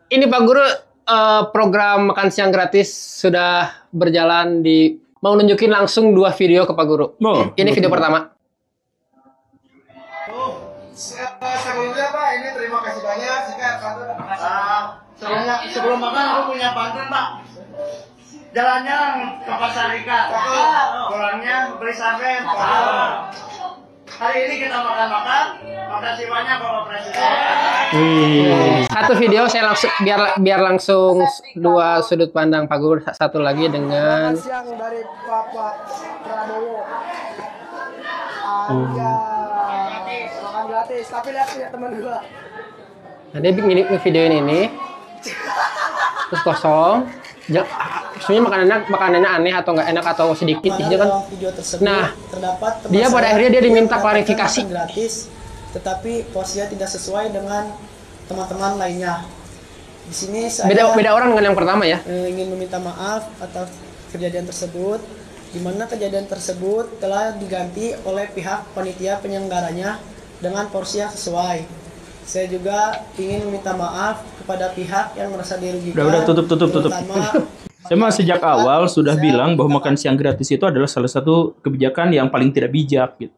Ini Pak Guru, program makan siang gratis sudah berjalan mau nunjukin langsung 2 video ke Pak Guru. Oh, Ini video pertama. Sebelumnya Pak, ini terima kasih banyak. Sebelum makan aku punya pantun Pak. Jalannya ke pasar ikan, pulangnya beli sarden. Hari ini kita makan-makan. Makasih banyak Bapak Presiden. Satu video saya langsung biar langsung 2 sudut pandang Pak Guru. Satu lagi dengan Makan siang dari Bapak Prabowo. Ada makan gratis, tapi lihat punya teman gua. nah, dia bikin video ini terus kosong. Sebenarnya makanannya aneh atau nggak enak atau sedikit gitu kan. Video tersebut Nah, terdapat dia pada akhirnya dia diminta klarifikasi. gratis, tetapi porsinya tidak sesuai dengan teman-teman lainnya. Di sini saya Beda orang dengan yang pertama ya. ingin meminta maaf atas kejadian tersebut, di mana kejadian tersebut telah diganti oleh pihak panitia penyelenggaranya dengan porsi yang sesuai. Saya juga ingin meminta maaf kepada pihak yang merasa dirugikan. Udah, tutup. terutama Saya mah sejak awal sudah bilang bahwa makan siang gratis itu adalah salah satu kebijakan yang paling tidak bijak gitu.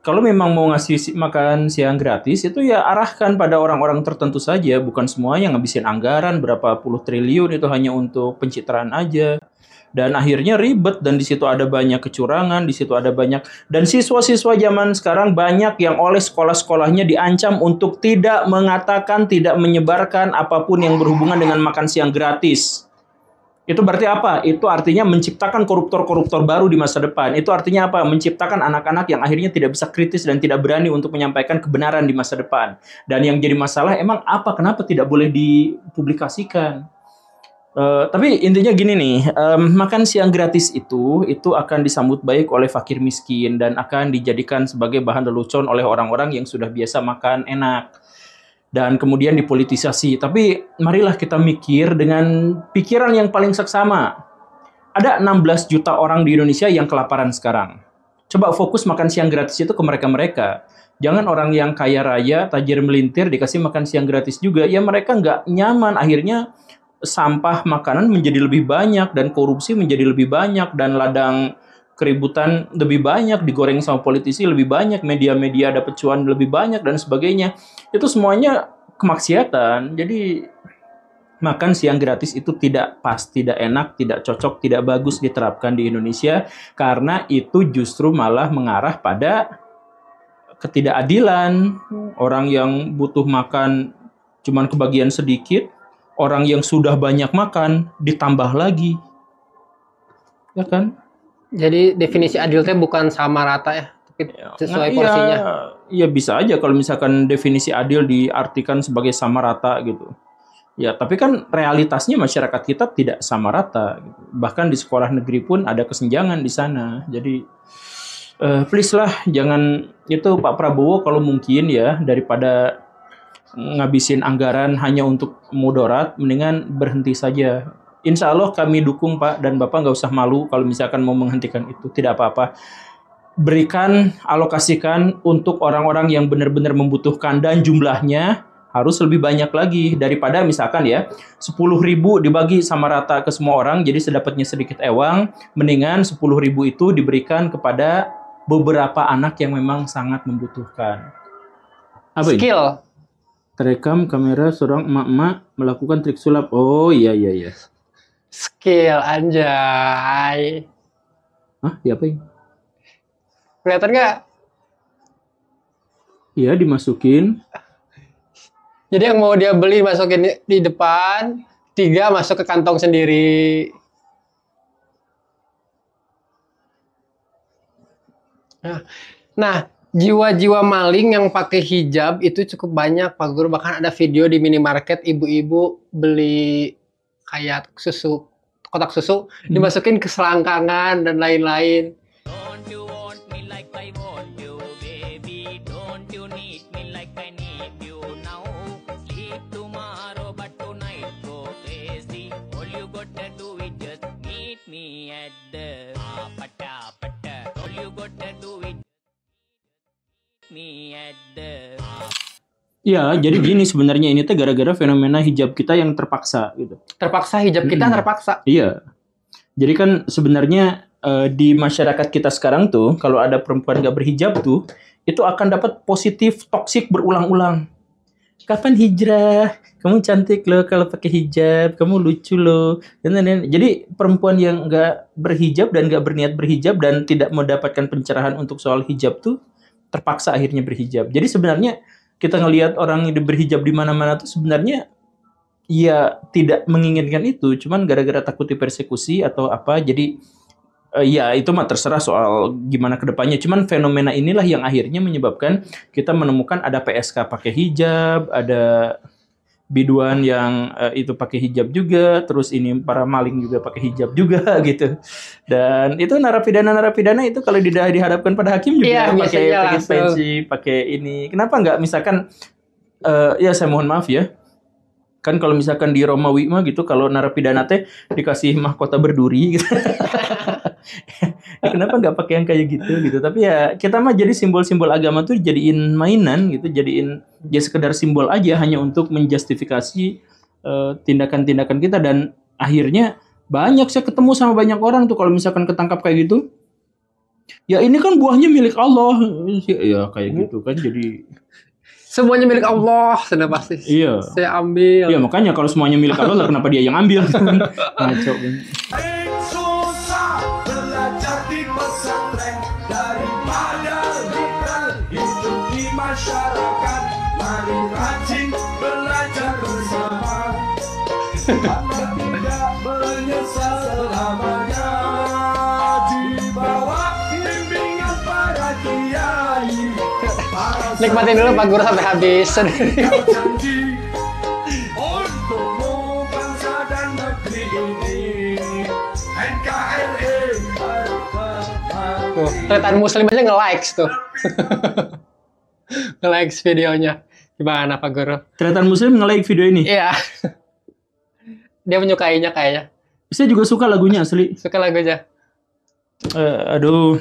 Kalau memang mau ngasih makan siang gratis itu ya arahkan pada orang-orang tertentu saja, bukan semuanya ngabisin anggaran berapa puluh triliun itu hanya untuk pencitraan aja. Dan akhirnya ribet dan di situ ada banyak kecurangan, di situ ada banyak dan siswa-siswa zaman sekarang banyak yang oleh sekolah-sekolahnya diancam untuk tidak mengatakan, tidak menyebarkan apapun yang berhubungan dengan makan siang gratis. Itu berarti apa? Itu artinya menciptakan koruptor-koruptor baru di masa depan. Itu artinya apa? Menciptakan anak-anak yang akhirnya tidak bisa kritis dan tidak berani untuk menyampaikan kebenaran di masa depan. Dan yang jadi masalah emang apa? Kenapa tidak boleh dipublikasikan? Tapi intinya gini nih, makan siang gratis itu akan disambut baik oleh fakir miskin dan akan dijadikan sebagai bahan lelucon oleh orang-orang yang sudah biasa makan enak. Dan kemudian dipolitisasi. Tapi marilah kita mikir dengan pikiran yang paling seksama. Ada 16 juta orang di Indonesia yang kelaparan sekarang. Coba fokus makan siang gratis itu ke mereka-mereka. Jangan orang yang kaya raya, tajir melintir, dikasih makan siang gratis juga. Ya mereka nggak nyaman. Akhirnya sampah makanan menjadi lebih banyak dan korupsi menjadi lebih banyak dan ladang keributan lebih banyak, digoreng sama politisi lebih banyak, media-media dapat cuan lebih banyak dan sebagainya. Itu semuanya kemaksiatan. Jadi makan siang gratis itu tidak pas, tidak enak, tidak cocok, tidak bagus diterapkan di Indonesia karena itu justru malah mengarah pada ketidakadilan. Orang yang butuh makan cuman kebagian sedikit, orang yang sudah banyak makan ditambah lagi. Ya kan? Jadi definisi adil teh bukan sama rata ya, tapi sesuai porsinya. Iya bisa aja kalau misalkan definisi adil diartikan sebagai sama rata gitu. Ya, tapi kan realitasnya masyarakat kita tidak sama rata. Gitu. Bahkan di sekolah negeri pun ada kesenjangan di sana. Jadi please lah jangan itu Pak Prabowo kalau mungkin ya daripada ngabisin anggaran hanya untuk mudarat, mendingan berhenti saja. Insya Allah kami dukung Pak dan Bapak nggak usah malu kalau misalkan mau menghentikan itu, tidak apa-apa. Berikan, alokasikan untuk orang-orang yang benar-benar membutuhkan dan jumlahnya harus lebih banyak lagi daripada misalkan ya 10.000 dibagi sama rata ke semua orang jadi sedapatnya sedikit ewang, mendingan 10.000 itu diberikan kepada beberapa anak yang memang sangat membutuhkan. Apa ini? Skill. Terekam kamera seorang emak-emak melakukan trik sulap. Oh iya. Skill anjay. Hah? Diapain? Kelihatan nggak? Iya dimasukin. Jadi yang mau dia beli masukin di depan, 3 masuk ke kantong sendiri. Nah, jiwa-jiwa maling yang pakai hijab itu cukup banyak Pak Guru. Bahkan ada video di minimarket ibu-ibu beli kayak susu, kotak susu, dimasukin ke selangkangan dan lain-lain. Ya, jadi gini sebenarnya ini teh gara-gara fenomena hijab kita yang terpaksa gitu. Terpaksa hijab kita Mm-mm. terpaksa. Iya. Jadi kan sebenarnya di masyarakat kita sekarang tuh kalau ada perempuan gak berhijab tuh itu akan dapat positif toksik berulang-ulang. Kapan hijrah? Kamu cantik loh kalau pakai hijab, kamu lucu loh. Jadi perempuan yang nggak berhijab dan nggak berniat berhijab dan tidak mendapatkan pencerahan untuk soal hijab tuh terpaksa akhirnya berhijab. Jadi sebenarnya kita ngelihat orang yang berhijab di mana-mana tuh sebenarnya ya tidak menginginkan itu, cuman gara-gara takut dipersekusi atau apa. Jadi ya itu mah terserah soal gimana kedepannya. Cuman fenomena inilah yang akhirnya menyebabkan kita menemukan ada PSK pakai hijab, ada biduan yang itu pakai hijab juga, terus ini para maling juga pakai hijab juga gitu. Dan itu narapidana itu kalau dihadapkan pada hakim juga Iya, pakai biasanya pakai langsung. peci, pakai ini. Kenapa nggak misalkan ya saya mohon maaf ya. Kan kalau misalkan di Romawi mah gitu kalau narapidana teh dikasih mahkota berduri gitu. Ya, kenapa nggak pakai yang kayak gitu. Tapi ya kita mah jadi simbol-simbol agama tuh jadiin mainan gitu, jadiin ya sekedar simbol aja hanya untuk menjustifikasi tindakan-tindakan kita. Dan akhirnya banyak saya ketemu sama banyak orang tuh kalau misalkan ketangkap kayak gitu. Ya ini kan buahnya milik Allah. Ya kayak gitu kan jadi Semuanya milik Allah, sudah pasti. iya. Saya ambil. Iya makanya kalau semuanya milik Allah lah kenapa dia yang ambil? Ngaco kan. Susah belajar di pesantren daripada kita hidup di masyarakat. Mari rajin belajar bersama, karena tidak menyesal selamanya di bawah bimbingan para kiai. Nikmatin dulu Pak Guru sampai habis. Kau janji untukmu bangsa dan negeri ini. NKRI Tuh, Tretan Muslim aja nge-likes tuh. Nge-likes videonya. Gimana Pak Guru? Tretan Muslim nge-like video ini. Iya. Dia menyukainya kayaknya. Saya juga suka lagunya asli. Suka lagunya. Aduh,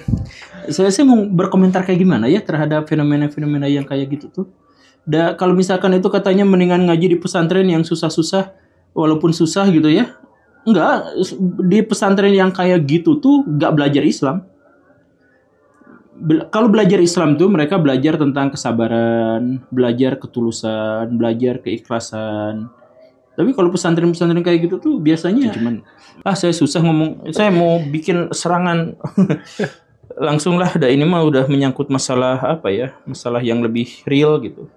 saya mau berkomentar kayak gimana ya terhadap fenomena-fenomena yang kayak gitu tuh. Kalau misalkan itu katanya mendingan ngaji di pesantren yang susah-susah, walaupun susah gitu ya. Enggak, di pesantren yang kayak gitu tuh enggak belajar Islam. Kalau belajar Islam tuh mereka belajar tentang kesabaran, belajar ketulusan, belajar keikhlasan. Tapi kalau pesantren-pesantren kayak gitu tuh biasanya cuman saya susah ngomong, saya mau bikin serangan langsung lah. Ini mah udah menyangkut masalah apa ya, masalah yang lebih real gitu.